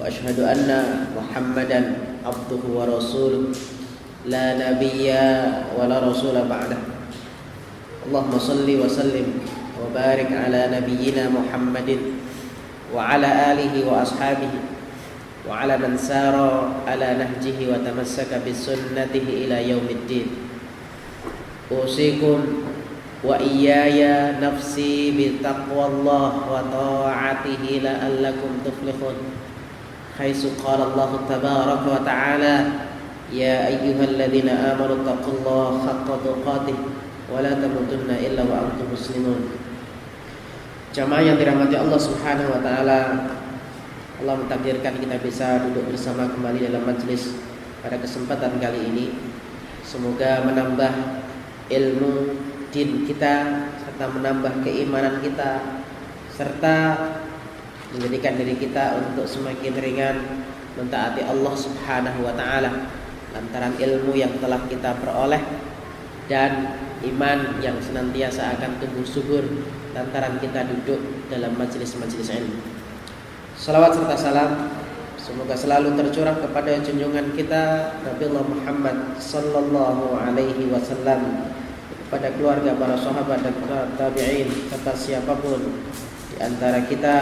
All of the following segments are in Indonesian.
وأشهد أن محمدا عبده ورسوله لا نبي ولا رسول بعده اللهم صل وسلم وبارك على نبينا محمد وعلى آله وأصحابه وعلى من سار على نهجه وتمسك بسنته إلى يوم الدين أوصيكم وإياي نفسي بتقوى الله وطاعته لعلكم تفلحون حيث قال الله تبارك وتعالى يا أيها الذين آمنوا اتقوا الله حق تقاته ولا تموتن إلا وأنتم مسلمون. Jamaah yang dirahmati Allah Subhanahu wa taala, Allah mentakdirkan kita bisa duduk bersama kembali dalam majelis pada kesempatan kali ini. Semoga menambah ilmu din kita serta menambah keimanan kita serta menjadikan diri kita untuk semakin ringan mentaati Allah Subhanahu wa taala lantaran ilmu yang telah kita peroleh dan iman yang senantiasa akan tumbuh subur lantaran kita duduk dalam majelis-majelis ilmu. Salawat serta salam semoga selalu tercurah kepada junjungan kita Nabi Muhammad sallallahu alaihi wasallam, kepada keluarga, para sahabat dan para tabi'in serta siapapun di antara kita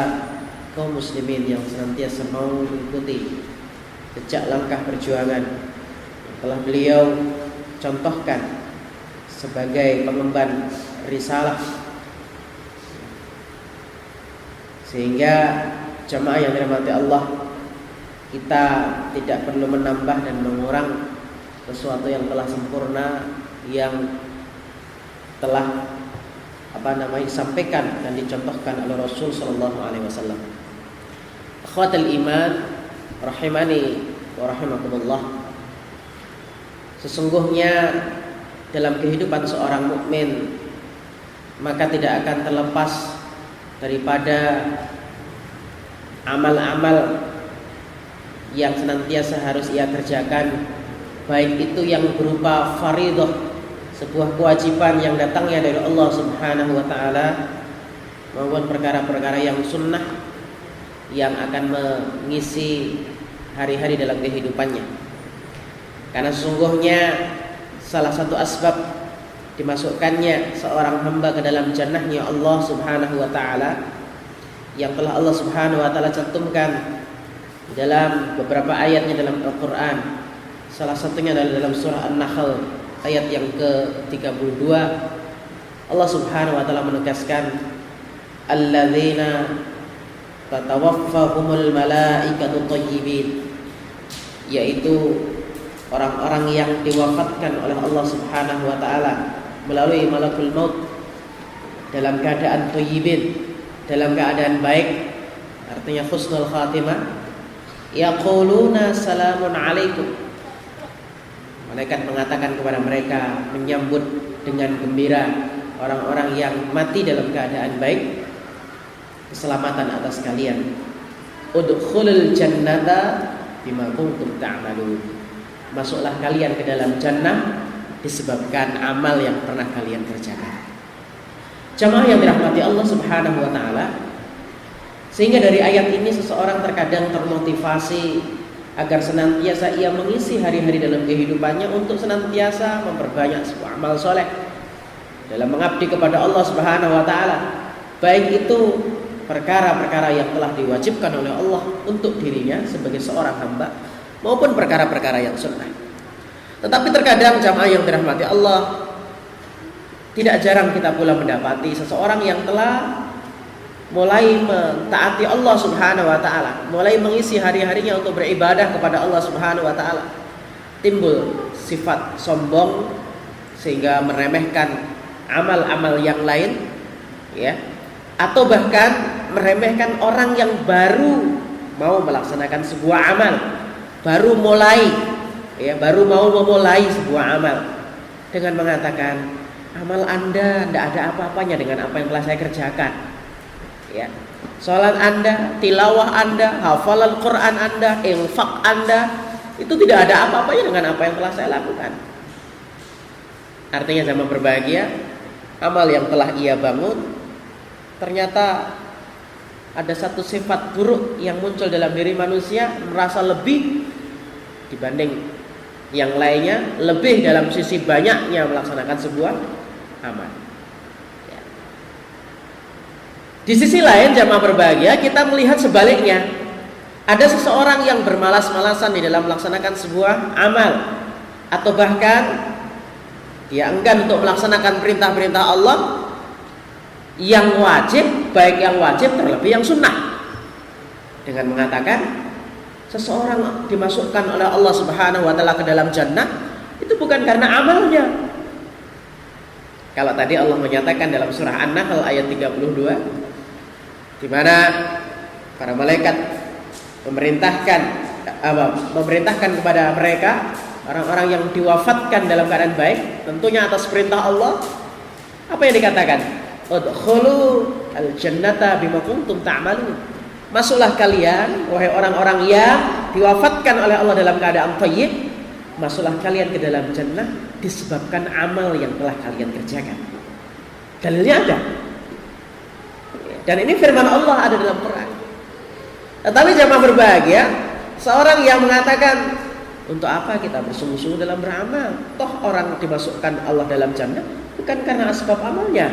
kaum muslimin yang senantiasa mau mengikuti jejak langkah perjuangan yang telah beliau contohkan sebagai pengemban risalah, sehingga jamaah yang dirahmati Allah, kita tidak perlu menambah dan mengurang sesuatu yang telah sempurna yang telah disampaikan dan dicontohkan oleh Rasul sallallahu alaihi wasallam. Akhwatul iman rahimani wa rahimakumullah. Sesungguhnya dalam kehidupan seorang mukmin maka tidak akan terlepas daripada amal-amal yang senantiasa harus ia kerjakan, baik itu yang berupa fardhah, sebuah kewajiban yang datangnya dari Allah Subhanahu wa taala, maupun perkara-perkara yang sunnah yang akan mengisi hari-hari dalam kehidupannya. Karena sesungguhnya salah satu asbab dimasukkannya seorang hamba ke dalam jannahnya Allah Subhanahu wa taala yang telah Allah Subhanahu wa taala cantumkan dalam beberapa ayatnya dalam Al-Qur'an. Salah satunya adalah dalam surah An-Nahl ayat yang ke-32. Allah Subhanahu wa taala menegaskan alladzina tatawaffahumul malaikatu thayyibin, yaitu orang-orang yang diwafatkan oleh Allah Subhanahu wa taala melalui malakul maut dalam keadaan thayyibin, dalam keadaan baik, artinya husnul khatimah. Yaquluna salamun alaikum, malaikat mengatakan kepada mereka, menyambut dengan gembira orang-orang yang mati dalam keadaan baik, keselamatan atas kalian. Udkhulul jannata bima kuntum ta'malun, masuklah kalian ke dalam jannah disebabkan amal yang pernah kalian kerjakan. Jamaah yang dirahmati Allah Subhanahu wa taala, sehingga dari ayat ini seseorang terkadang termotivasi agar senantiasa ia mengisi hari-hari dalam kehidupannya untuk senantiasa memperbanyak sebuah amal soleh dalam mengabdi kepada Allah Subhanahu wa taala, baik itu perkara-perkara yang telah diwajibkan oleh Allah untuk dirinya sebagai seorang hamba maupun perkara-perkara yang sunnah. Tetapi terkadang jamaah yang dirahmati Allah, tidak jarang kita pula mendapati seseorang yang telah mulai mentaati Allah Subhanahu wa taala, mulai mengisi hari-harinya untuk beribadah kepada Allah Subhanahu wa taala, timbul sifat sombong sehingga meremehkan amal-amal yang lain, ya, atau bahkan meremehkan orang yang baru mau melaksanakan sebuah amal, baru mau memulai sebuah amal, dengan mengatakan amal Anda tidak ada apa-apanya dengan apa yang telah saya kerjakan. Ya, salat Anda, tilawah Anda, hafalan Quran Anda, infak Anda, itu tidak ada apa-apanya dengan apa yang telah saya lakukan. Artinya zaman berbahagia, amal yang telah ia bangun ternyata ada satu sifat buruk yang muncul dalam diri manusia, merasa lebih dibanding yang lainnya, lebih dalam sisi banyaknya melaksanakan sebuah amal. Ya. Di sisi lain jamaah berbahagia, kita melihat sebaliknya. Ada seseorang yang bermalas-malasan di dalam melaksanakan sebuah amal, atau bahkan dia enggan untuk melaksanakan perintah-perintah Allah yang wajib, baik yang wajib terlebih yang sunnah, dengan mengatakan seseorang dimasukkan oleh Allah Subhanahu wa taala ke dalam jannah itu bukan karena amalnya. Kalau tadi Allah menyatakan dalam surah An-Nahl ayat 32, di mana para malaikat memerintahkan kepada mereka, orang-orang yang diwafatkan dalam keadaan baik, tentunya atas perintah Allah, apa yang dikatakan? Udkhulu al-jannata bima kuntum ta'malun. Masuklah kalian, wahai orang-orang yang diwafatkan oleh Allah dalam keadaan thayyib, masuklah kalian ke dalam jannah disebabkan amal yang telah kalian kerjakan. Dalilnya ada. Dan ini firman Allah ada dalam Quran. Tetapi jamaah berbahagia, seorang yang mengatakan, untuk apa kita bersungguh-sungguh dalam beramal? Toh orang dimasukkan Allah dalam jannah bukan karena asbab amalnya.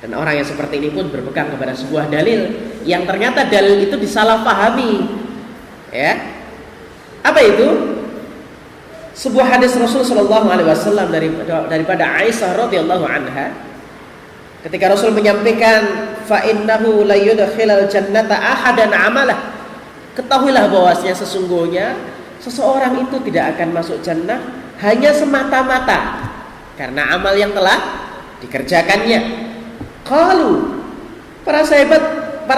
Dan orang yang seperti ini pun berpegang kepada sebuah dalil yang ternyata dalil itu disalahpahami. Ya. Apa itu? Sebuah hadis Rasul sallallahu alaihi wasallam daripada Aisyah radhiyallahu anha, ketika Rasul menyampaikan fa innahu la yudkhilal jannata ahadan amalah. Ketahuilah bahwasanya sesungguhnya seseorang itu tidak akan masuk jannah hanya semata-mata karena amal yang telah dikerjakannya. Qalu, para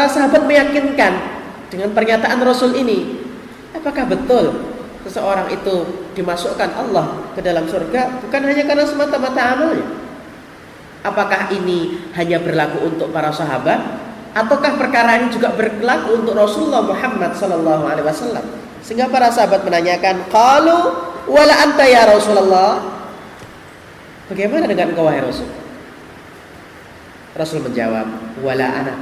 sahabat meyakinkan dengan pernyataan Rasul ini. Apakah betul seseorang itu dimasukkan Allah ke dalam surga bukan hanya karena semata-mata amalnya? Apakah ini hanya berlaku untuk para sahabat, ataukah perkara ini juga berlaku untuk Rasulullah Muhammad sallallahu alaihi wasallam? Sehingga para sahabat menanyakan, qalu wala anta ya Rasulullah, bagaimana dengan engkau wahai Rasul? Rasul menjawab, wala ana,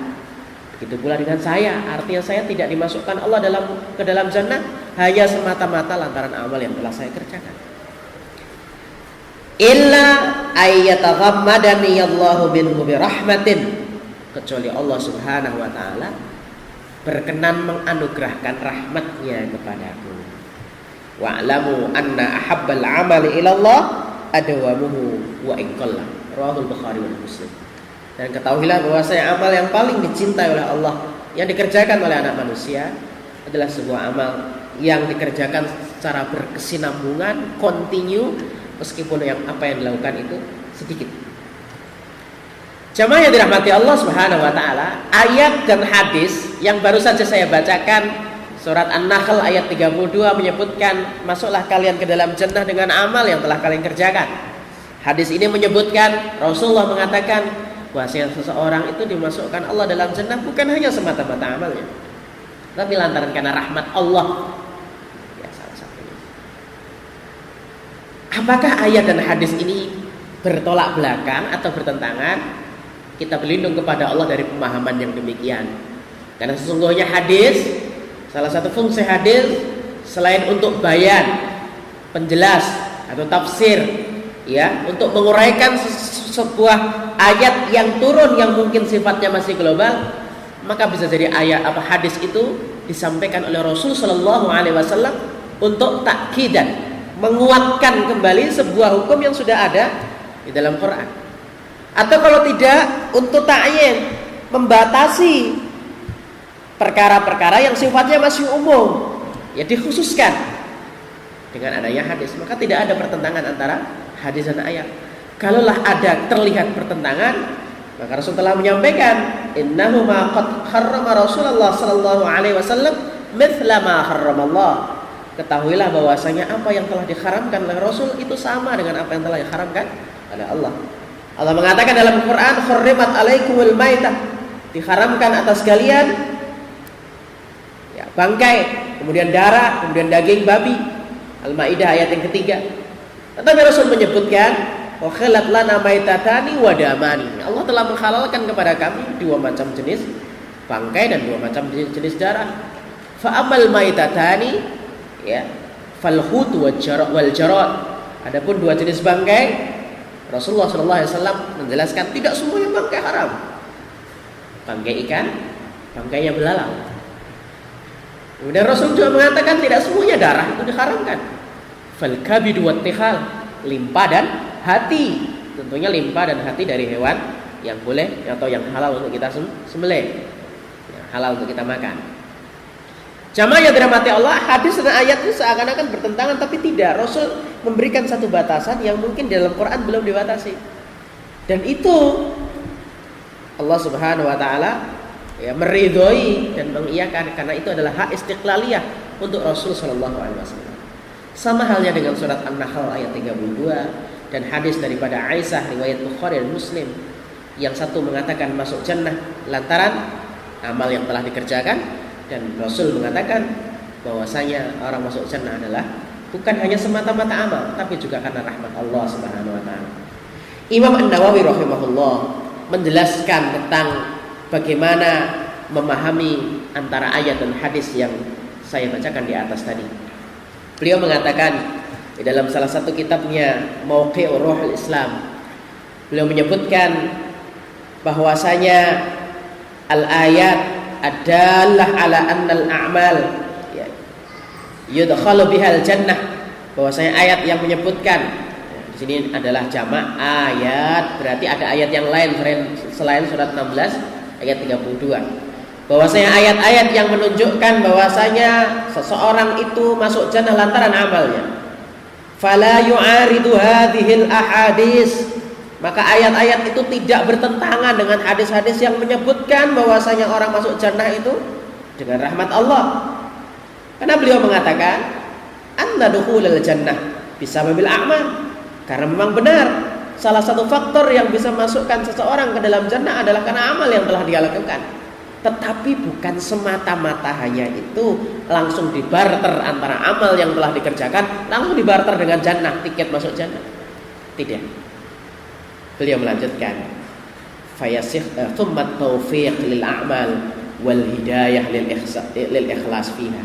begitu pula dengan saya. Artinya saya tidak dimasukkan Allah ke dalam jannah hanya semata-mata lantaran amal yang telah saya kerjakan. Illa ayyataghammadani Allahu minhu birahmatin, kecuali Allah Subhanahu wa taala berkenan menganugerahkan rahmatnya kepadaku. Wa'lamu anna ahabbal amali ilallah adawamuhu wa in qalla. Rawahul Bukhari wa Muslim. Dan ketahuilah bahwasanya amal yang paling dicintai oleh Allah yang dikerjakan oleh anak manusia adalah sebuah amal yang dikerjakan secara berkesinambungan, continue, meskipun apa yang dilakukan itu sedikit. Jamaah yang dirahmati Allah Subhanahu wa taala, ayat dan hadis yang baru saja saya bacakan, surat An-Nahl ayat 32 menyebutkan masuklah kalian ke dalam jannah dengan amal yang telah kalian kerjakan. Hadis ini menyebutkan Rasulullah mengatakan bahwasanya seseorang itu dimasukkan Allah dalam jannah bukan hanya semata-mata amalnya, tapi lantaran karena rahmat Allah. Ya, salah satunya. Apakah ayat dan hadis ini bertolak belakang atau bertentangan? Kita berlindung kepada Allah dari pemahaman yang demikian. Karena sesungguhnya hadis, salah satu fungsi hadis selain untuk bayan, penjelas atau tafsir, ya, untuk menguraikan sebuah ayat yang turun yang mungkin sifatnya masih global, maka bisa jadi ayat hadis itu disampaikan oleh Rasul sallallahu alaihi wasallam untuk takkidan, menguatkan kembali sebuah hukum yang sudah ada di dalam Quran. Atau kalau tidak, untuk ta'yin, membatasi perkara-perkara yang sifatnya masih umum, ya dikhususkan dengan adanya hadis. Maka tidak ada pertentangan antara hadis dan ayat. Kalaulah ada terlihat pertentangan, maka Rasul telah menyampaikan, innahu ma qad harrama Rasulullah sallallahu alaihi wasallam mithla ma harramallah. Ketahuilah bahwasanya apa yang telah diharamkan oleh Rasul itu sama dengan apa yang telah diharamkan oleh Allah. Allah mengatakan dalam Quran, hurrimat alaikumul maitah, diharamkan atas kalian ya, bangkai, kemudian darah, kemudian daging babi. Al-Maidah ayat yang ketiga. Tetapi Rasul menyebutkan, wa khalat lana maitatani wa damani. Allah telah menghalalkan kepada kami dua macam jenis bangkai dan 2 macam jenis darah. Fa amal maitatani ya fal hut wal jarad. Adapun 2 jenis bangkai, Rasulullah sallallahu alaihi wasallam menjelaskan tidak semuanya bangkai haram. Bangkai ikan, bangkai yang belalang. Kemudian Rasul juga mengatakan tidak semuanya darah itu diharamkan. Fal kabid wat tihal, limpa dan hati. Tentunya limpa dan hati dari hewan yang boleh atau yang halal untuk kita sembelih. Yang halal untuk kita makan. Jamaah yang dirahmati Allah, hadis dan ayat ini seakan-akan bertentangan, tapi tidak. Rasul memberikan satu batasan yang mungkin dalam Quran belum dibatasi. Dan itu Allah Subhanahu wa taala ya meridhoi dan mengiyakan, karena itu adalah hak istiqlaliyah untuk Rasul sallallahu alaihi wasallam. Sama halnya dengan surat An-Nahl ayat 32 dan hadis daripada Aisyah riwayat Bukhari dan Muslim, yang satu mengatakan masuk jannah lantaran amal yang telah dikerjakan, dan Rasul mengatakan bahwasanya orang masuk jannah adalah bukan hanya semata-mata amal, tapi juga karena rahmat Allah Subhanahu wa taala. Imam An-Nawawi rahimahullah menjelaskan tentang bagaimana memahami antara ayat dan hadis yang saya bacakan di atas tadi. Beliau mengatakan di dalam salah satu kitabnya Mauqi'ur Ruhul Islam, beliau menyebutkan bahwasanya al-ayat adalah ala annal a'mal ya, yudkhalu bihal jannah, bahwasanya ayat yang menyebutkan di sini adalah jamak ayat, berarti ada ayat yang lain selain surat 16 ayat 32, bahwasanya ayat-ayat yang menunjukkan bahwasanya seseorang itu masuk jannah lantaran amalnya. Fala yu'aridu hadhil ahadis, maka ayat-ayat itu tidak bertentangan dengan hadis-hadis yang menyebutkan bahwasanya orang masuk jannah itu dengan rahmat Allah. Karena beliau mengatakan anna dukhulal jannah bisababil a'mal, karena memang benar salah satu faktor yang bisa masukkan seseorang ke dalam jannah adalah karena amal yang telah dia lakukan. Tetapi bukan semata-mata hanya itu langsung dibarter antara amal yang telah dikerjakan langsung dibarter dengan jannah, tiket masuk jannah. Tidak. Beliau melanjutkan, fayasih thumma taufiq lil a'mal wal hidayah lil ikhlas fiha.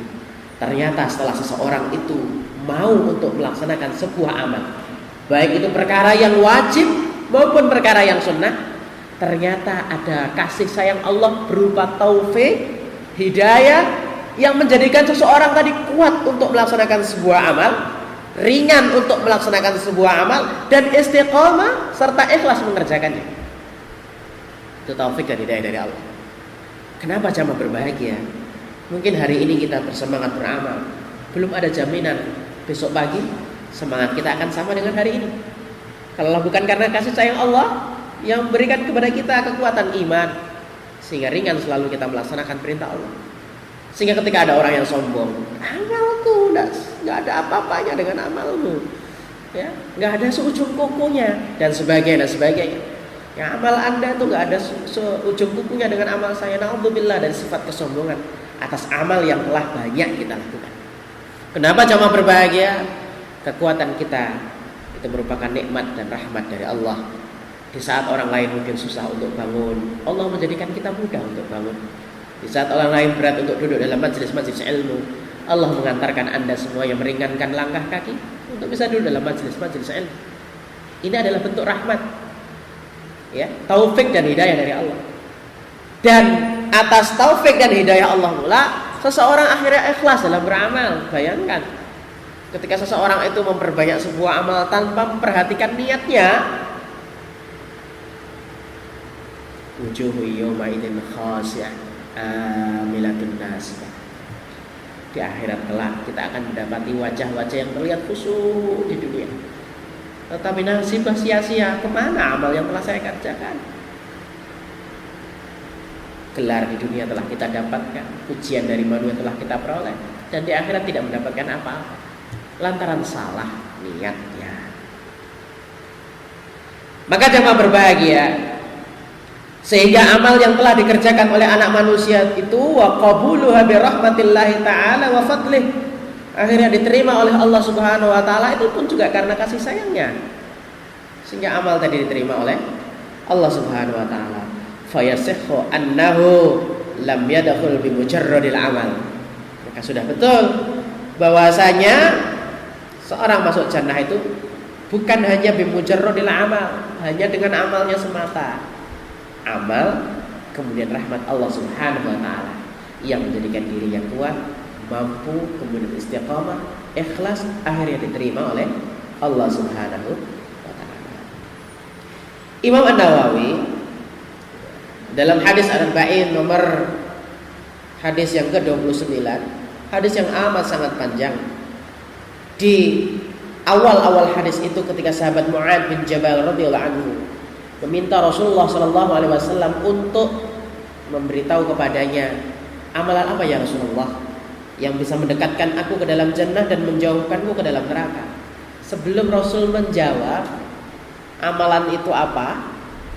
Ternyata setelah seseorang itu mau untuk melaksanakan sebuah amal, baik itu perkara yang wajib maupun perkara yang sunnah, ternyata ada kasih sayang Allah berupa taufik, hidayah yang menjadikan seseorang tadi kuat untuk melaksanakan sebuah amal, ringan untuk melaksanakan sebuah amal, dan istiqomah serta ikhlas mengerjakannya. Itu taufik dan hidayah dari Allah. Kenapa jamaah berbahagia? Mungkin hari ini kita bersemangat beramal, belum ada jaminan besok pagi semangat kita akan sama dengan hari ini. Kalau bukan karena kasih sayang Allah yang memberikan kepada kita kekuatan iman, sehingga ringan selalu kita melaksanakan perintah Allah. Sehingga ketika ada orang yang sombong, amalku nggak ada apa-apanya dengan amalmu, ya, nggak ada seujung kukunya dan sebagainya dan sebagainya. Ya, amal anda itu nggak ada seujung kukunya dengan amal saya. Na'udzubillah dari sifat kesombongan atas amal yang telah banyak kita lakukan. Kenapa jamaah berbahagia? Kekuatan kita itu merupakan nikmat dan rahmat dari Allah. Di saat orang lain mungkin susah untuk bangun, Allah menjadikan kita mudah untuk bangun. Di saat orang lain berat untuk duduk dalam majelis-majelis ilmu, Allah mengantarkan anda semua yang meringankan langkah kaki untuk bisa duduk dalam majelis-majelis ilmu. Ini adalah bentuk rahmat, ya, taufik dan hidayah dari Allah. Dan atas taufik dan hidayah Allah mula seseorang akhirnya ikhlas dalam beramal. Bayangkan ketika seseorang itu memperbanyak sebuah amal tanpa memperhatikan niatnya, wujuhu yawma idzin khashi'ah amilatun nasibah. Di akhirat kelak kita akan mendapati wajah-wajah yang terlihat khusyuk di dunia, tetapi nasibah sia-sia. Kemana amal yang telah saya kerjakan? Gelar di dunia telah kita dapatkan, pujian dari manusia telah kita peroleh, dan di akhirat tidak mendapatkan apa-apa lantaran salah niatnya. Maka jamaah berbahagia, sehingga amal yang telah dikerjakan oleh anak manusia itu wa qabuluha bi rahmatillahi taala wa fadlih, akhirnya diterima oleh Allah Subhanahu wa taala, itu pun juga karena kasih sayangnya, sehingga amal tadi diterima oleh Allah Subhanahu wa taala. Fayasihhu annahu lam yadkhul bi mujarradil amal. Maka sudah betul bahwasanya seorang masuk jannah itu bukan hanya bi mujarradil amal, hanya dengan amalnya semata. Amal kemudian rahmat Allah Subhanahu wa taala yang menjadikan dirinya kuat, mampu, kemudian istiqamah, ikhlas, akhirnya diterima oleh Allah Subhanahu wa taala. Imam An-Nawawi dalam hadis Arba'in nomor hadis yang ke-29, hadis yang amat sangat panjang. Di awal-awal hadis itu ketika sahabat Mu'adz bin Jabal radhiyallahu anhu meminta Rasulullah sallallahu alaihi wasallam untuk memberitahu kepadanya, amalan apa ya Rasulullah yang bisa mendekatkan aku ke dalam jannah dan menjauhkanku ke dalam neraka. Sebelum Rasul menjawab amalan itu apa,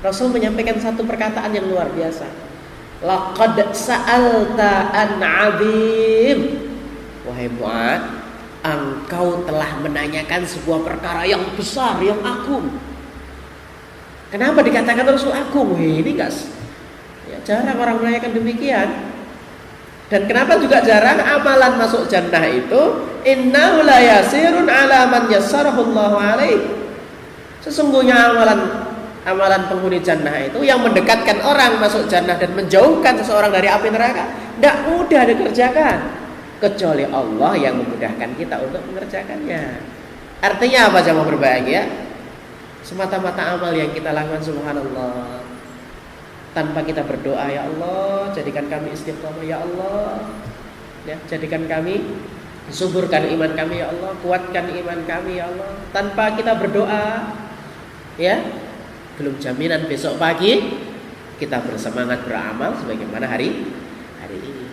Rasul menyampaikan satu perkataan yang luar biasa. Laqad sa'alta an 'azim. Wahai Mu'adz, engkau telah menanyakan sebuah perkara yang besar, yang agung. Kenapa dikatakan Rasul agung? Ini enggak ya, jarang orang menanyakan demikian. Dan kenapa juga jarang amalan masuk jannah itu innahu la yasirun ala man yassarahu Allahu alaihi. Sesungguhnya amalan penghuni jannah itu yang mendekatkan orang masuk jannah dan menjauhkan seseorang dari api neraka tidak mudah dikerjakan kecuali Allah yang memudahkan kita untuk mengerjakannya. Artinya apa jamaah berbahagia? Semata-mata amal yang kita lakukan subhanallah, tanpa kita berdoa, ya Allah jadikan kami istiqomah, ya Allah ya, jadikan kami, suburkan iman kami, ya Allah kuatkan iman kami, ya Allah. Tanpa kita berdoa ya, belum jaminan besok pagi kita bersemangat beramal sebagaimana hari ini.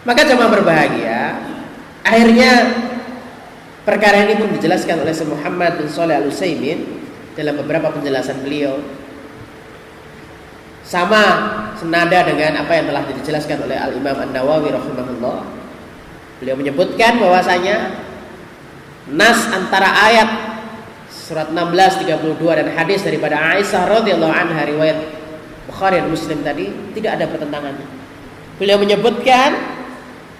Maka jemaah berbahagia, akhirnya perkara ini pun dijelaskan oleh Syekh Muhammad bin Shalih Al-Utsaimin dalam beberapa penjelasan beliau. Sama senada dengan apa yang telah dijelaskan oleh Al-Imam An-Nawawi rahimahullah. Beliau menyebutkan bahwasanya nas antara ayat surat 16:32 dan hadis daripada Aisyah radhiyallahu anha riwayat Bukhari dan Muslim tadi tidak ada pertentangannya. Beliau menyebutkan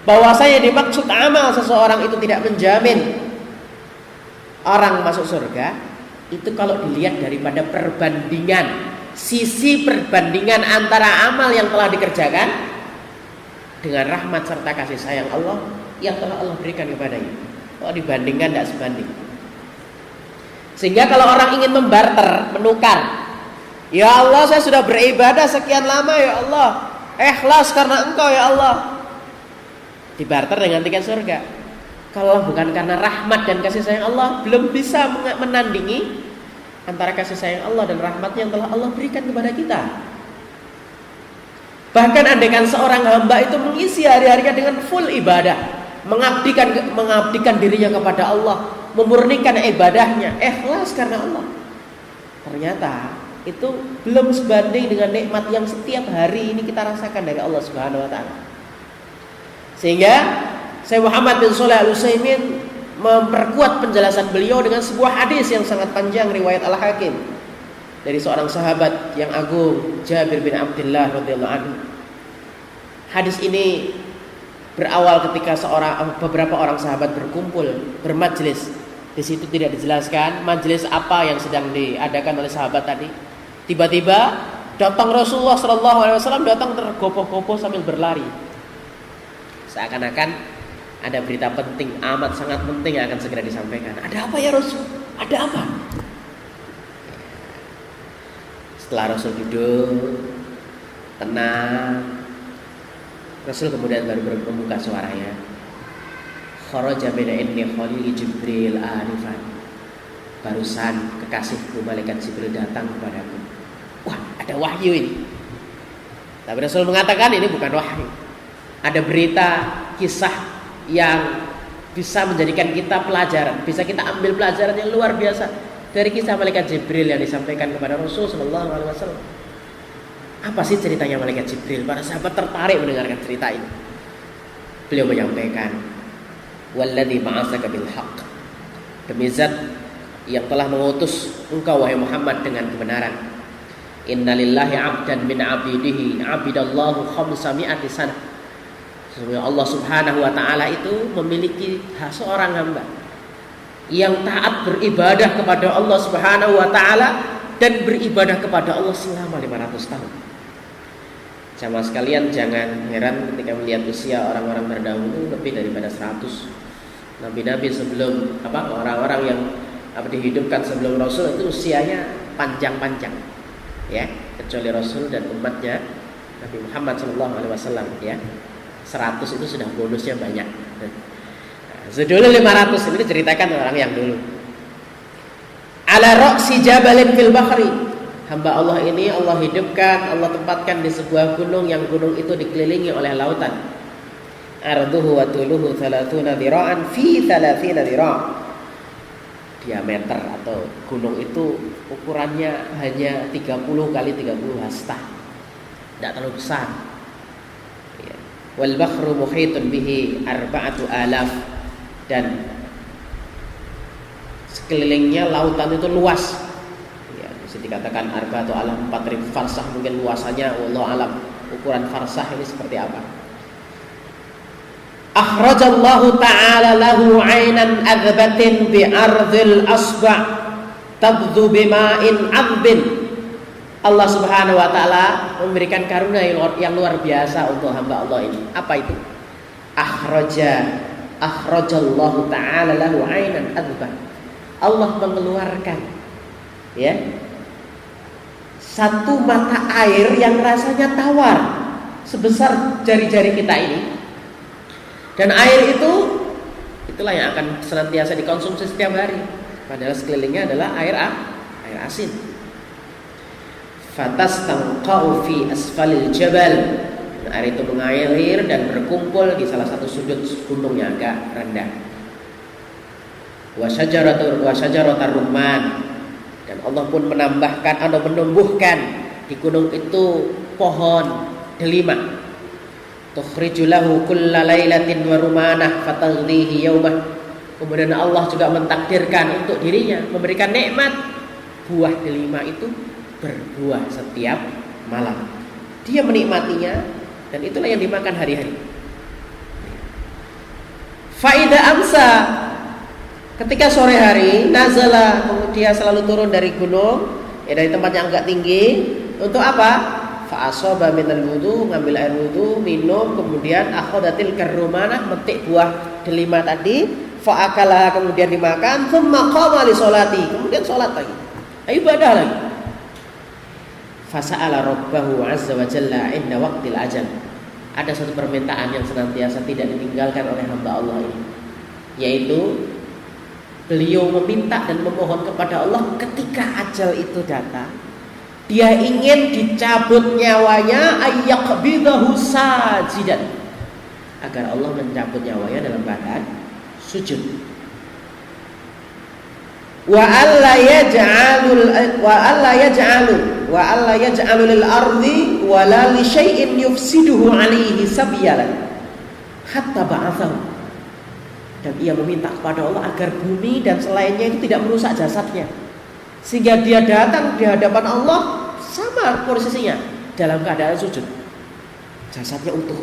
bahwasanya dimaksud amal seseorang itu tidak menjamin orang masuk surga itu kalau dilihat daripada perbandingan, sisi perbandingan antara amal yang telah dikerjakan dengan rahmat serta kasih sayang Allah yang telah Allah berikan kepadanya. Kalau dibandingkan tidak sebanding. Sehingga kalau orang ingin membarter, menukar, ya Allah saya sudah beribadah sekian lama ya Allah, ikhlas karena Engkau ya Allah, dibarter dengan tiket surga. Kalau bukan karena rahmat dan kasih sayang Allah, belum bisa menandingi antara kasih sayang Allah dan rahmatnya yang telah Allah berikan kepada kita. Bahkan andaikan seorang hamba itu mengisi hari-harinya dengan full ibadah, mengabdikan dirinya kepada Allah, memurnikan ibadahnya, ikhlas karena Allah, ternyata itu belum sebanding dengan nikmat yang setiap hari ini kita rasakan dari Allah Subhanahu wa taala. Sehingga Syekh Muhammad bin Shalih Al-Utsaimin memperkuat penjelasan beliau dengan sebuah hadis yang sangat panjang riwayat Al-Hakim dari seorang sahabat yang agung, Jabir bin Abdullah radhiyallahu anhu. Hadis ini berawal ketika beberapa orang sahabat berkumpul, bermajlis. Di situ tidak dijelaskan majelis apa yang sedang diadakan oleh sahabat tadi. Tiba-tiba datang Rasulullah SAW, datang tergopoh-gopoh sambil berlari. Seakan-akan ada berita penting, amat sangat penting yang akan segera disampaikan. Ada apa ya Rasul? Ada apa? Setelah Rasul duduk tenang, Rasul kemudian baru membuka suaranya. Kharaja min inni khalili Jibril anifan. Barusan kekasihku malaikat Jibril datang kepadaku. Wah, ada wahyu ini. Tapi Rasul mengatakan ini bukan wahyu. Ada berita, kisah yang bisa menjadikan kita pelajaran, bisa kita ambil pelajaran yang luar biasa dari kisah malaikat Jibril yang disampaikan kepada Rasul sallallahu alaihi wasallam. Apa sih ceritanya malaikat Jibril? Para sahabat tertarik mendengarkan cerita ini. Beliau menyampaikan, "Walladzi ba'atsaka bil haqq." Demi zat yang telah mengutus engkau wahai Muhammad dengan kebenaran. Innalillahi 'abdan min 'abidihi 'abidallahu khamsami'ati sanah. Sesungguhnya Allah Subhanahu wa taala itu memiliki seorang hamba yang taat beribadah kepada Allah Subhanahu wa taala dan beribadah kepada Allah selama 500 tahun. Jamaah sekalian, jangan heran ketika melihat usia orang-orang terdahulu lebih daripada 100. Nabi-nabi sebelum orang-orang yang dihidupkan sebelum Rasul itu usianya panjang-panjang. Ya, kecuali Rasul dan umatnya Nabi Muhammad SAW, ya. 100 itu sudah bonusnya banyak. Dulu 500 ini diceritakan orang yang dulu. Ala ra'si jabalin fil bahri. Hamba Allah ini Allah hidupkan, Allah tempatkan di sebuah gunung yang gunung itu dikelilingi oleh lautan. Arduhu wa tuluhu 30 dhira'an fi 30 dhira'. Diameter atau gunung itu ukurannya hanya 30 kali 30 hasta. Tidak terlalu besar. Ya. Wal bahru muhitun bihi 4,000 dan sekelilingnya lautan itu luas. Ya, bisa dikatakan 4,000 4,000 farsah mungkin luasannya, wallahu alam. Ukuran farsah ini seperti apa? Akhrajallahu ta'ala lahu 'ainan adbatin bi ardhil asba' tabdhu bima'in 'adbin. Allah Subhanahu wa taala memberikan karunia yang luar biasa untuk hamba Allah ini. Apa itu? Akhrajallahu ta'ala lahu 'ainan adba'. Allah mengeluarkan, ya, satu mata air yang rasanya tawar sebesar jari-jari kita ini. Dan air itulah yang akan senantiasa dikonsumsi setiap hari. Padahal sekelilingnya adalah air asin. Fatastanqa'u fi asfalil jabal. Air itu mengalir dan berkumpul di salah satu sudut gunung yang agak rendah. Wa syajaratur rumman. Dan Allah pun menambahkan atau menumbuhkan di gunung itu pohon delima. Tukhriju lahu kulla lailatin wa rumanah fataghlihi yaumah. Kemudian Allah juga mentakdirkan untuk dirinya memberikan nikmat buah delima itu berbuah setiap malam. Dia menikmatinya dan itulah yang dimakan hari-hari. Faida amsa, ketika sore hari nazala, kemudian selalu turun dari gunung, ya dari tempat yang agak tinggi. Untuk apa? Fa'asaba minal wudu, ngambil air wudu, minum, kemudian akhadatil karrumanah, metik buah delima tadi, fa'akalah, kemudian dimakan, thumma qama li sholati, kemudian sholat lagi, ibadah lagi. Fasa'ala rabbahu azza wa jalla inda waqtil ajal. Ada satu permintaan yang senantiasa tidak ditinggalkan oleh hamba Allah ini, yaitu beliau meminta dan memohon kepada Allah ketika ajal itu datang. Dia ingin dicabut nyawanya, ayyaqbidahu sajidan, agar Allah mencabut nyawanya dalam keadaan sujud. Wa alla yaj'alu lil ardi wa la li syai'in yufsiduhu 'alaihi sabyalan hatta ba'athahu. Dan ia meminta kepada Allah agar bumi dan selainnya itu tidak merusak jasadnya, sehingga dia datang di hadapan Allah sama posisinya dalam keadaan sujud, jasadnya utuh.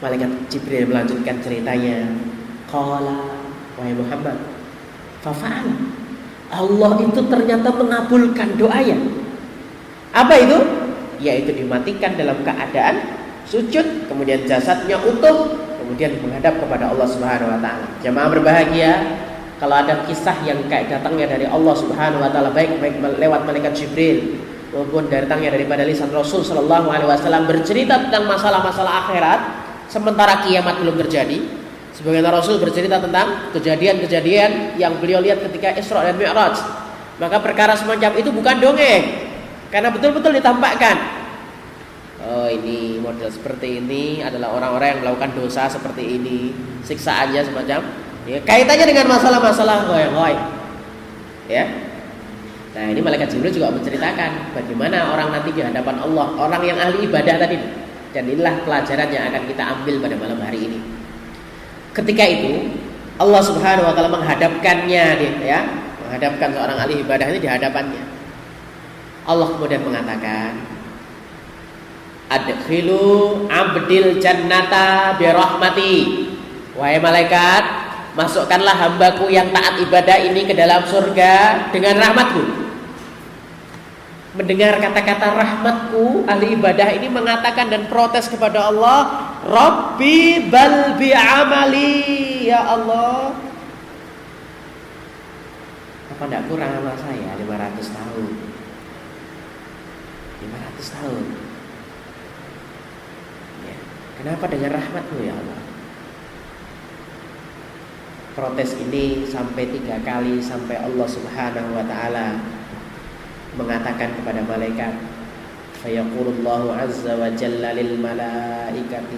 Malaikat Jibril melanjutkan ceritanya. Qala, wahai Muhammad, fafa'ala. Allah itu ternyata mengabulkan doanya. Apa itu? Yaitu dimatikan dalam keadaan sujud, kemudian jasadnya utuh, kemudian menghadap kepada Allah Subhanahu wa taala. Jamaah berbahagia, kalau ada kisah yang kayak datangnya dari Allah Subhanahu wa taala, baik lewat malaikat Jibril maupun datangnya daripada lisan Rasul sallallahu alaihi wasallam bercerita tentang masalah-masalah akhirat sementara kiamat belum terjadi. Sebagian Rasul bercerita tentang kejadian-kejadian yang beliau lihat ketika Isra dan Mi'raj. Maka perkara semacam itu bukan dongeng, karena betul-betul ditampakkan. Oh, ini model seperti ini adalah orang-orang yang melakukan dosa seperti ini, siksaannya semacam, ya, kaitannya dengan masalah-masalah ghaib. Ya. Nah, ini malaikat Jibril juga menceritakan bagaimana orang nanti di hadapan Allah, orang yang ahli ibadah tadi. Dan inilah pelajaran yang akan kita ambil pada malam hari ini. Ketika itu Allah Subhanahu wa taala menghadapkannya, ya, menghadapkan seorang ahli ibadah ini di hadapannya. Allah kemudian mengatakan, adkhilu abdil jannata birahmati. Wahai malaikat, masukkanlah hambaku yang taat ibadah ini ke dalam surga dengan rahmatku. Mendengar kata-kata rahmatku, ahli ibadah ini mengatakan dan protes kepada Allah, Rabbi bal bi'amali, ya Allah, apa tidak kurang amal saya 500 tahun 500 tahun ya. Kenapa dengan rahmatmu ya Allah? Protes ini sampai 3 kali, sampai Allah subhanahu wa ta'ala mengatakan kepada malaikat, fayaqulullahu azza wa jalla lil malaikati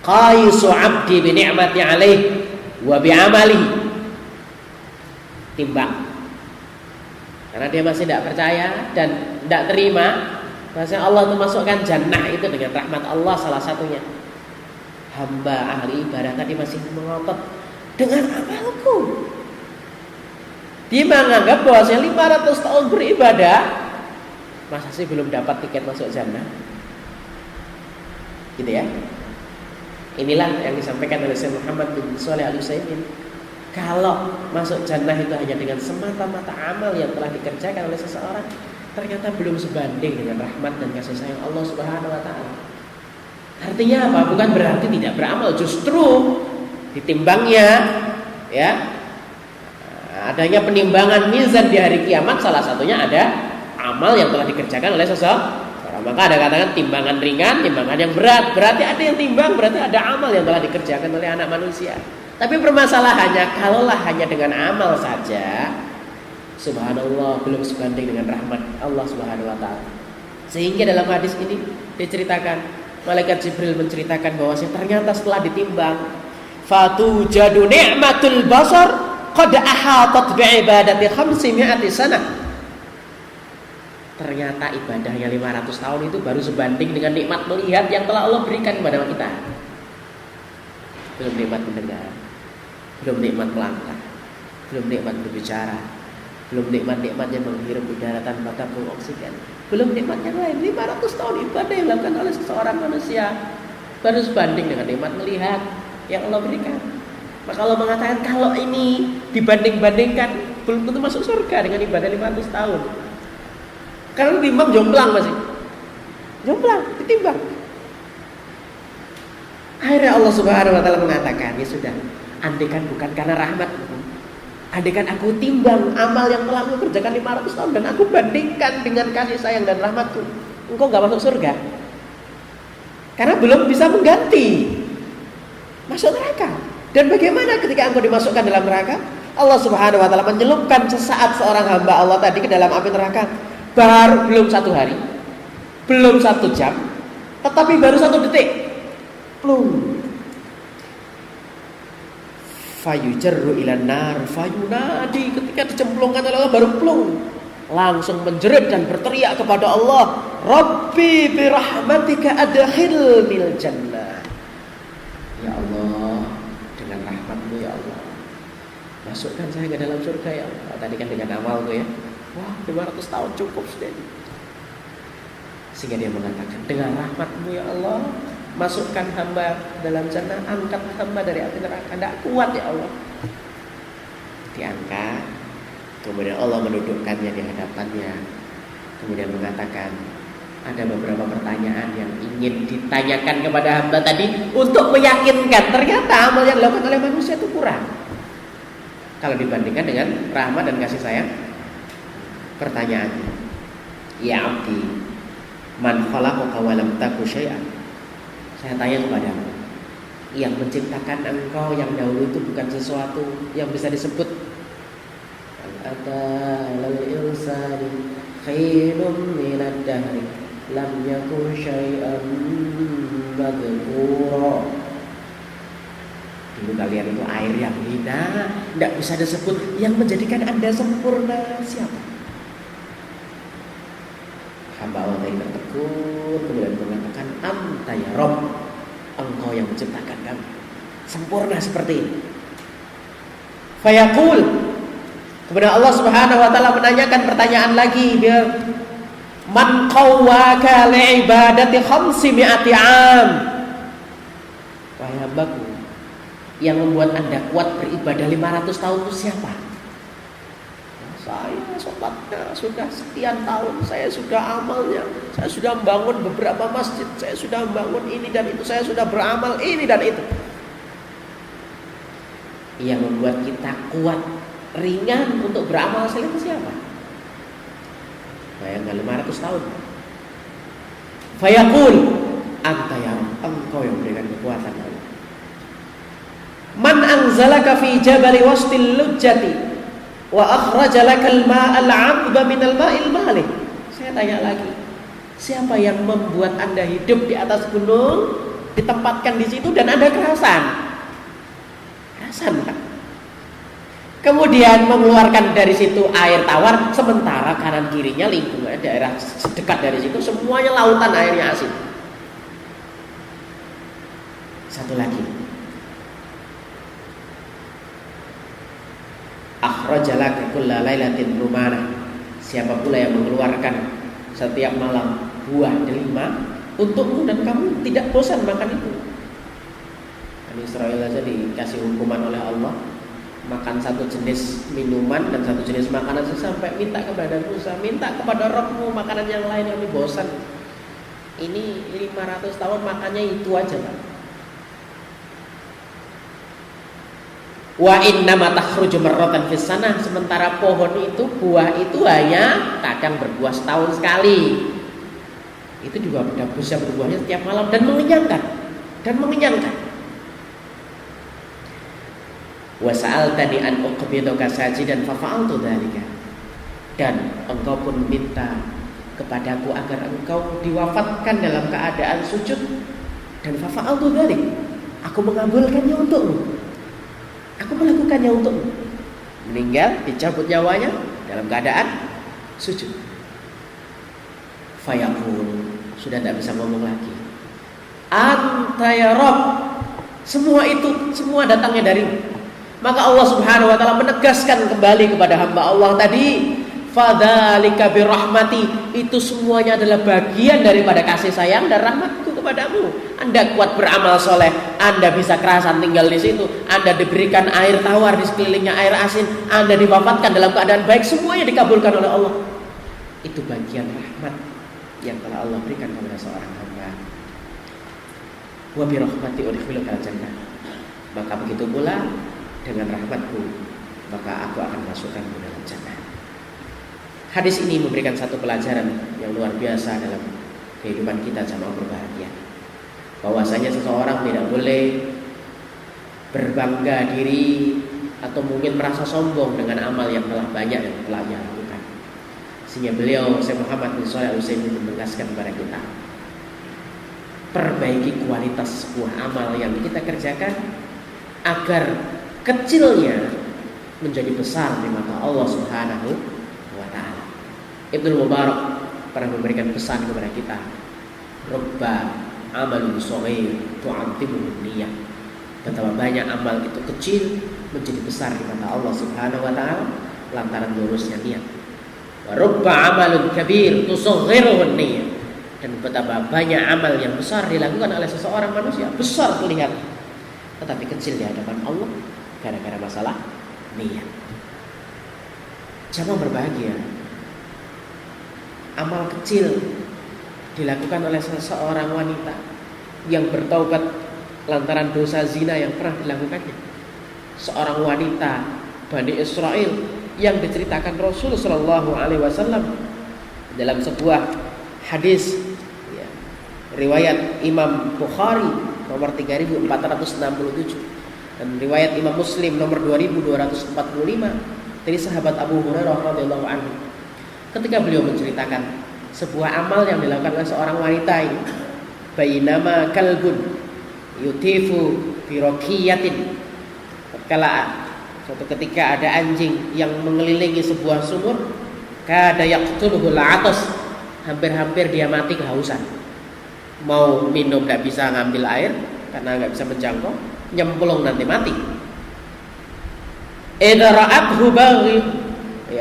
qaisu abdi bi ni'mati alaih wa bi amalihi. Timbang. Karena dia masih tidak percaya dan tidak terima bahwa Allah itu masukkan jannah itu dengan rahmat Allah. Salah satunya hamba ahli ibadah tadi masih mengotot dengan amalku. Dia menganggap bahwa 500 tahun beribadah, masa sih belum dapat tiket masuk jannah? Gitu ya. Inilah yang disampaikan oleh Syekh Muhammad bin Shalih Al-Utsaimin. Kalau masuk jannah itu hanya dengan semata-mata amal yang telah dikerjakan oleh seseorang, ternyata belum sebanding dengan rahmat dan kasih sayang Allah Subhanahu wa taala. Artinya apa? Bukan berarti tidak beramal, justru ditimbangnya ya. Adanya penimbangan mizan di hari kiamat, salah satunya ada amal yang telah dikerjakan oleh seseorang. Maka ada katakan timbangan ringan, timbangan yang berat. Berarti ada yang timbang, berarti ada amal yang telah dikerjakan oleh anak manusia. Tapi permasalahannya, kalaulah hanya dengan amal saja, subhanallah, belum sebanding dengan rahmat Allah subhanahu wa ta'ala. Sehingga dalam hadis ini diceritakan, malaikat Jibril menceritakan bahwasanya ternyata setelah ditimbang, fatujadu ni'matul basar qad ahatat bi'ibadati 500 sanah. Ternyata ibadahnya 500 tahun itu baru sebanding dengan nikmat melihat yang telah Allah berikan kepada kita. Belum nikmat mendengar, belum nikmat melangkah, belum nikmat berbicara, belum nikmat-nikmatnya menghirup udara tanpa tabung oksigen, belum nikmat yang lain. 500 tahun ibadah yang dilakukan oleh seseorang manusia baru sebanding dengan nikmat melihat yang Allah berikan. Maka Allah mengatakan kalau ini dibanding-bandingkan belum tentu masuk surga dengan ibadah 500 tahun. Karena ditimbang jomplang masih. Jomplang, ditimbang. Akhirnya Allah Subhanahu wa taala mengatakan, ya sudah, andaikan bukan karena rahmat, andaikan aku timbang amal yang telah aku kerjakan 500 tahun dan aku bandingkan dengan kasih sayang dan rahmatku, engkau enggak masuk surga. Karena belum bisa mengganti masuk neraka. Dan bagaimana ketika engkau dimasukkan dalam neraka? Allah Subhanahu wa taala menyelupkan sesaat seorang hamba Allah tadi ke dalam api neraka. Baru belum 1 hari, belum 1 jam, tetapi baru 1 detik. Plung. Fayujarru ilan nar fayunadi, ketika dicemplungkan oleh Allah baru plung. Langsung menjerit dan berteriak kepada Allah, Rabbi birahmatika adkhilnil jannah. Ya Allah, dengan rahmatmu ya Allah, masukkan saya ke dalam surga ya Allah. Tadi kan dengan amalku ya. Wah, 500 tahun cukup sudah. Sehingga dia mengatakan, dengan rahmatmu ya Allah, masukkan hamba dalam jannah, angkat hamba dari api neraka. Tidak kuat ya Allah. Diangkat, kemudian Allah mendudukkannya di hadapannya. Kemudian mengatakan, ada beberapa pertanyaan yang ingin ditanyakan kepada hamba tadi untuk meyakinkan ternyata amal yang dilakukan oleh manusia itu kurang kalau dibandingkan dengan rahmat dan kasih sayang. Pertanyaannya, ya abdi, man khalaqaka wa lam taku syai'an. Saya tanya kepadamu, yang menciptakan engkau yang dahulu itu bukan sesuatu yang bisa disebut lal insani khairun minad dahri lam yakun syai'an madhkura. Dulu kalian itu air yang hina, tidak bisa disebut. Yang menjadikan Anda sempurna siapa? Hamba Allah tadi tertegun, kemudian mengatakan, anta ya Rabb, engkau yang menciptakan kami sempurna seperti ini. Fayaqul, kemudian Allah Subhanahu wa taala menanyakan pertanyaan lagi, biar Man qawwaka li'ibadati 500 am. Wahai hambaku, yang membuat Anda kuat beribadah 500 tahun itu siapa? Saya sholatnya sudah sekian tahun, saya sudah amalnya, saya sudah membangun beberapa masjid, saya sudah membangun ini dan itu, saya sudah beramal ini dan itu. Yang membuat kita kuat, ringan untuk beramal itu siapa? Bayangkan 500 tahun. Fayaqul anta ya Rabb, engkau yang memberikan kekuatan Allah. Man anzalaka fi jabali wastil lujjati wa akhraja lakal ma'al 'adba minal ma'il malih. Saya tanya lagi, siapa yang membuat Anda hidup di atas gunung, ditempatkan di situ dan Anda kerasan? Kerasan kan? Kemudian mengeluarkan dari situ air tawar, sementara kanan kirinya lingkungan daerah sedekat dari situ semuanya lautan airnya asin. Satu lagi, akhrajalaka kulla lailatin rumana. Siapa pula yang mengeluarkan setiap malam buah delima untukmu dan kamu tidak bosan makan itu. Bani Israil aja dikasih hukuman oleh Allah, makan satu jenis minuman dan satu jenis makanan sampai minta kepada Musa, minta kepada Rabbmu makanan yang lain, yang ini bosan. Ini 500 tahun makannya itu aja, Pak. Wa innama takhruju marratan fis sanah, sementara pohon itu, buah itu hanya kadang berbuah setahun sekali. Itu juga bisa berbuahnya setiap malam dan mengenyangkan. Wa sa'altani an uqbidaka sajidan fa fa'altu dzalika. Dan engkau pun minta kepadaku agar engkau diwafatkan dalam keadaan sujud, dan fa fa'altu dzalik. Aku mengabulkannya untukmu. Aku melakukannya untukmu. Meninggal, dicabut nyawanya dalam keadaan sujud. Fayaqul, sudah tidak bisa ngomong lagi. Anta ya Rabb, semua itu semua datangnya darimu. Maka Allah Subhanahu wa taala menegaskan kembali kepada hamba Allah tadi, fadzalika birahmati, itu semuanya adalah bagian daripada kasih sayang dan rahmatku kepadamu. Anda kuat beramal soleh, Anda bisa kerasan tinggal di situ, Anda diberikan air tawar di sekelilingnya air asin, Anda diwafatkan dalam keadaan baik, semuanya dikabulkan oleh Allah. Itu bagian rahmat yang telah Allah berikan kepada seorang hamba. Wa birahmati udkhilukal jannah. Maka begitu pula dengan rahmatku, maka aku akan masukkan ke dalam jannah. Hadis ini memberikan satu pelajaran yang luar biasa dalam kehidupan kita jamaah berbahagia, bahwasanya seseorang tidak boleh berbangga diri atau mungkin merasa sombong dengan amal yang telah banyak yang telah ia lakukan. Sehingga beliau Syekh Muhammad bin Shalih Al-Utsaimin menegaskan kepada kita, perbaiki kualitas sebuah amal yang kita kerjakan agar kecilnya menjadi besar di mata Allah Subhanahu wa taala. Ibnu Mubarak pernah memberikan pesan kepada kita, rubba amalun shaghir tu'azzimuhu niyyah. Betapa banyak amal itu kecil menjadi besar di mata Allah Subhanahu wa taala lantaran lurusnya niat. Wa rubba amalun kabir tusaghiruhu niyyah. Dan betapa banyak amal yang besar dilakukan oleh seseorang manusia, besar terlihat, tetapi kecil di hadapan Allah gara-gara masalah niat. Jamaah berbahagia, amal kecil dilakukan oleh seseorang wanita yang bertaubat lantaran dosa zina yang pernah dilakukannya. Seorang wanita Bani Israil yang diceritakan Rasul Shallallahu Alaihi Wasallam dalam sebuah hadis ya, riwayat Imam Bukhari nomor 3467 dan riwayat Imam Muslim nomor 2245 dari sahabat Abu Hurairah radhiyallahu anhu. Ketika beliau menceritakan sebuah amal yang dilakukan oleh seorang wanita ini, bainama kalbun yutifu bi raqiyatin, tatkala suatu ketika ada anjing yang mengelilingi sebuah sumur, kada yaqtuluhu al-'atas, hampir-hampir dia mati kehausan. Mau minum tidak bisa ngambil air karena nggak bisa menjangkau, nyemplung nanti mati. Idza ra'athu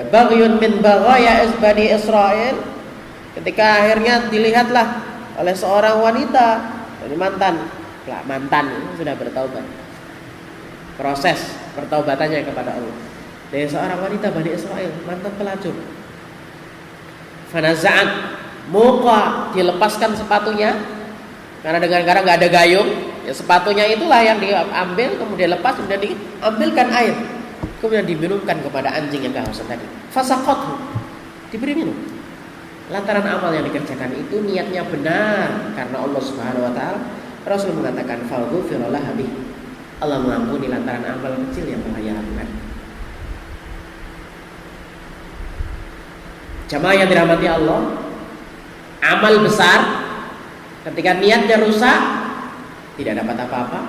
baghiyun min baghaya Bani Israil, Ketika akhirnya dilihatlah oleh seorang wanita dari mantan sudah bertaubat. Proses pertaubatannya kepada Allah. Dari seorang wanita Bani Israel, mantan pelacur. Fanaza'at, muqa, dilepaskan sepatunya karena nggak ada gayung, ya sepatunya itulah yang diambil, kemudian lepas, kemudian diambilkan air, kemudian diminumkan kepada anjing yang kehausan tadi. Fasaqathu, diberi minum. Lantaran amal yang dikerjakan itu niatnya benar karena Allah Subhanahu wa taala. Rasul mengatakan faghfira laha bih. Allah mengampuni lantaran amal kecil yang telah ia lakukan. Jamaah yang dirahmati Allah, amal besar ketika niatnya rusak tidak dapat apa-apa,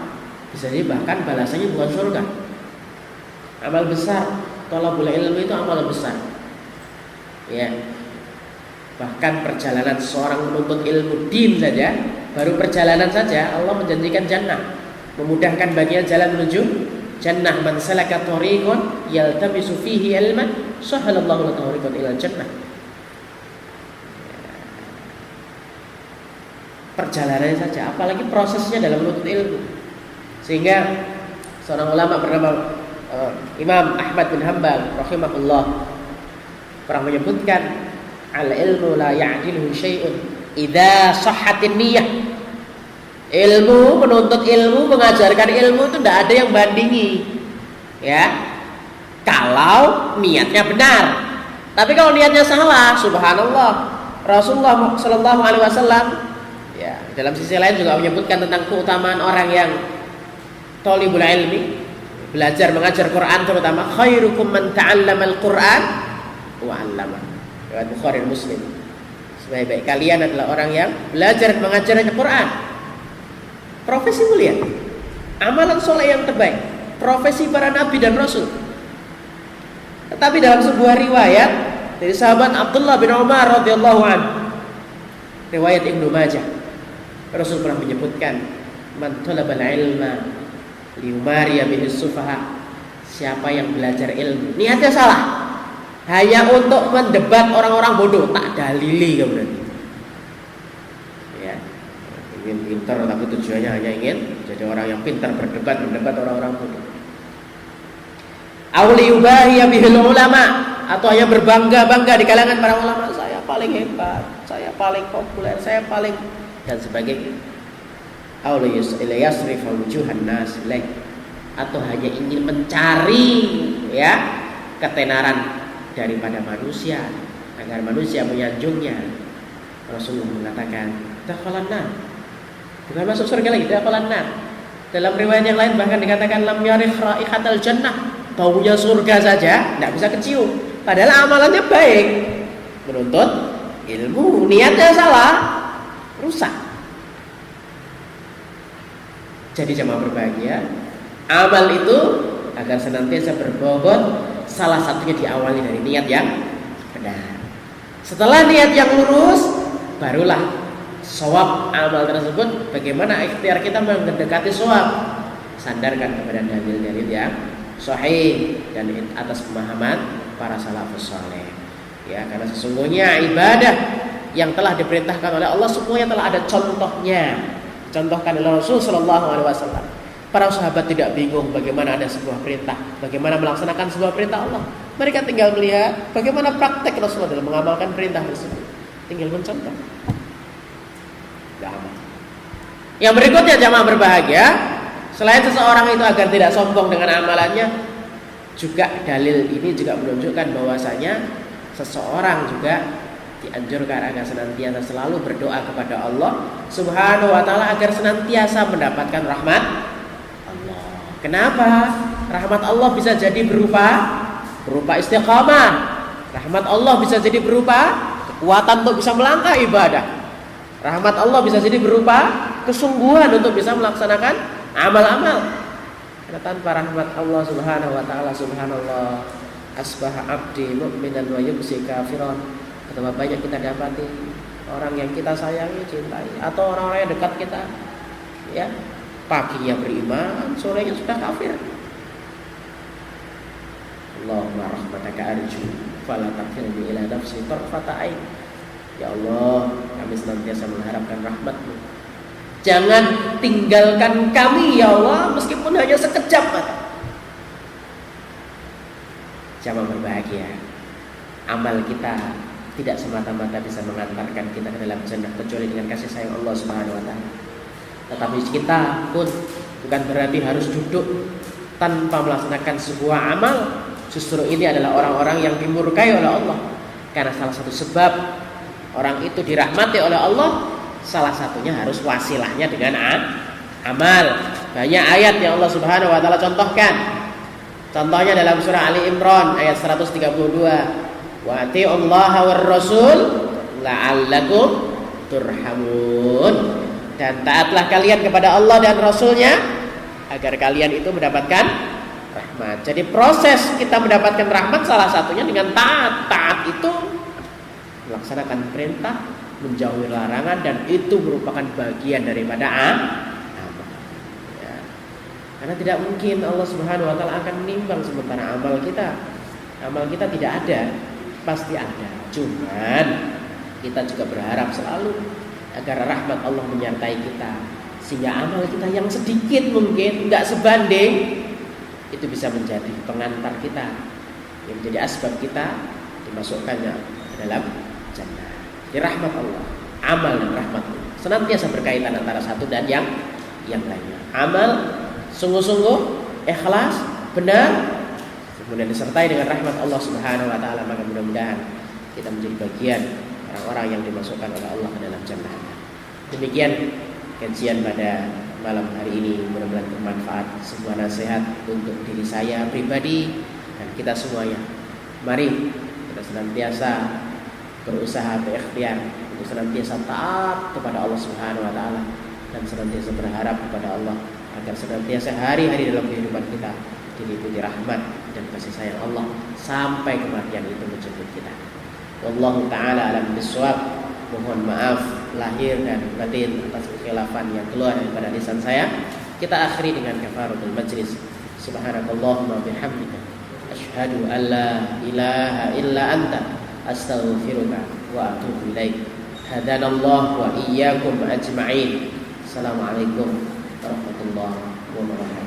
bisa jadi bahkan balasannya bukan surga. Amal besar, thalabul ilmi itu amal besar. Ya. Bahkan perjalanan seorang menuntut ilmu din saja, baru perjalanan saja Allah menjanjikan jannah, memudahkan baginya jalan menuju jannah. Man salaka thariqan yaltamisu fihi ilman sahalallahu lahu thariqan ilal jannah. Perjalanannya saja, apalagi prosesnya dalam menuntut ilmu. Sehingga seorang ulama bernama Imam Ahmad bin Hanbal rahimahullah pernah menyebutkan al-ilmu la ya'diluhu syai'un idza sahhatin niyyah. Ilmu, menuntut ilmu, mengajarkan ilmu itu tidak ada yang bandingi, ya, kalau niatnya benar. Tapi kalau niatnya salah, subhanallah, Rasulullah sallallahu alaihi wasallam ya dalam sisi lain juga menyebutkan tentang keutamaan orang yang thalibul ilmi, belajar mengajar Quran terutama, khairukum man ta'allama al-Quran wa 'allama. Riwayat Bukhari dan Muslim. Sebaik-baik kalian adalah orang yang belajar dan mengajar Al-Quran. Profesi mulia, amalan soleh yang terbaik, profesi para nabi dan rasul. Tetapi dalam sebuah riwayat dari sahabat Abdullah bin Umar radhiyallahu anhu, riwayat Ibnu Majah, Rasul pernah menyebutkan, man talabal ilma liyumariya bihi sufaha. Siapa yang belajar ilmu niatnya salah, hanya untuk mendebat orang-orang bodoh, tak dalili kemudian. Ya, ingin pintar tapi tujuannya hanya ingin jadi orang yang pintar, mendebat orang-orang bodoh. Auli yubahiya bihil ulama, atau hanya berbangga-bangga di kalangan para ulama, saya paling hebat, saya paling populer, saya paling dan sebagainya. Auli yasrifa wujuhan nas ilaih, atau hanya ingin mencari ya ketenaran daripada manusia agar manusia menyanjungnya. Rasulullah mengatakan dakhalan nar, bukan masuk surga lagi, dakhalan nar. Dalam riwayat yang lain bahkan dikatakan lam yarih raihatal jannah, baunya surga saja tidak bisa kecium, padahal amalannya baik, menuntut ilmu, niatnya salah, rusak. Jadi jemaah berbahagia, amal itu agar senantiasa berbobot, salah satunya diawali dari niat yang benar. Setelah niat yang lurus, barulah shawab amal tersebut. Bagaimana ikhtiar kita mendekati shawab? Sandarkan kepada dalil-dalil yang sahih dan atas pemahaman para salafus saleh. Ya, karena sesungguhnya ibadah yang telah diperintahkan oleh Allah semuanya telah ada contohnya. Contohkan oleh Rasul sallallahu alaihi wasallam. Para sahabat tidak bingung bagaimana ada sebuah perintah, bagaimana melaksanakan sebuah perintah Allah. Mereka tinggal melihat bagaimana praktek Rasulullah dalam mengamalkan perintah tersebut. Tinggal mencontoh. Yang berikutnya jamaah berbahagia, selain seseorang itu agar tidak sombong dengan amalannya, juga dalil ini juga menunjukkan bahwasanya seseorang juga dianjurkan agar senantiasa selalu berdoa kepada Allah Subhanahu wa taala agar senantiasa mendapatkan rahmat Allah. Kenapa? Rahmat Allah bisa jadi berupa istiqamah. Rahmat Allah bisa jadi berupa kekuatan untuk bisa melangkah ibadah. Rahmat Allah bisa jadi berupa kesungguhan untuk bisa melaksanakan amal-amal. Karena tanpa rahmat Allah Subhanahu wa taala, subhanallah, asbaha abdi mu'minan wa yumsi kafiran. Betapa banyak kita dapati orang yang kita sayangi, cintai, atau orang-orang yang dekat kita, ya, paginya beriman, sorenya sudah kafir. Allahumma rahmataka arju fala takilni ila nafsi tarfata ain. Ya Allah, kami senantiasa mengharapkan rahmat-Mu. Jangan tinggalkan kami ya Allah, meskipun hanya sekejap mata. Jamaah berbahagia, amal kita tidak semata-mata bisa mengantarkan kita ke dalam jannah kecuali dengan kasih sayang Allah Subhanahu wa taala. Tetapi kita pun bukan berarti harus duduk tanpa melaksanakan sebuah amal. Justru ini adalah orang-orang yang dimurkai oleh Allah. Karena salah satu sebab orang itu dirahmati oleh Allah, salah satunya harus wasilahnya dengan amal. Banyak ayat yang Allah Subhanahu wa taala contohkan. Contohnya dalam surah Ali Imran ayat 132. Wa atiullaha war rasul la'allakum turhamun. Dan taatlah kalian kepada Allah dan Rasulnya agar kalian itu mendapatkan rahmat. Jadi proses kita mendapatkan rahmat salah satunya dengan taat. Taat itu melaksanakan perintah, menjauhi larangan, dan itu merupakan bagian daripada amal. Ya. Karena tidak mungkin Allah Subhanahu wa taala akan menimbang sementara amal kita. Amal kita tidak ada. Pasti ada. Cuman kita juga berharap selalu agar rahmat Allah menyertai kita, sehingga amal kita yang sedikit mungkin nggak sebanding itu bisa menjadi pengantar kita, yang menjadi asbab kita dimasukkannya ke dalam jannah. Di rahmat Allah, amal dan rahmat senantiasa berkaitan antara satu dan yang lainnya. Amal sungguh-sungguh, ikhlas, benar, kemudian disertai dengan rahmat Allah Subhanahu wa taala, maka mudah-mudahan kita menjadi bagian orang-orang yang dimasukkan oleh Allah ke dalam jannah. Demikian kajian pada malam hari ini, mudah-mudahan bermanfaat, sebuah nasihat untuk diri saya pribadi dan kita semuanya. Mari kita senantiasa berusaha berikhtiar untuk senantiasa taat kepada Allah Subhanahu wa taala dan senantiasa berharap kepada Allah agar senantiasa hari-hari dalam kehidupan kita diliputi rahmat dan kasih sayang Allah sampai kematian itu menjemput kita. Wallahu taala alam bisawab. Mohon maaf lahir dan batin atas kekhilafan yang keluar daripada lisan saya. Kita akhiri dengan kafaratul majlis. Subhanakallahumma bihamdika asyhadu an la ilaha illa anta astaghfiruka wa atubu ilaik. Hadanallahu wa iyyakum ajma'in. Assalamualaikum warahmatullahi wabarakatuh.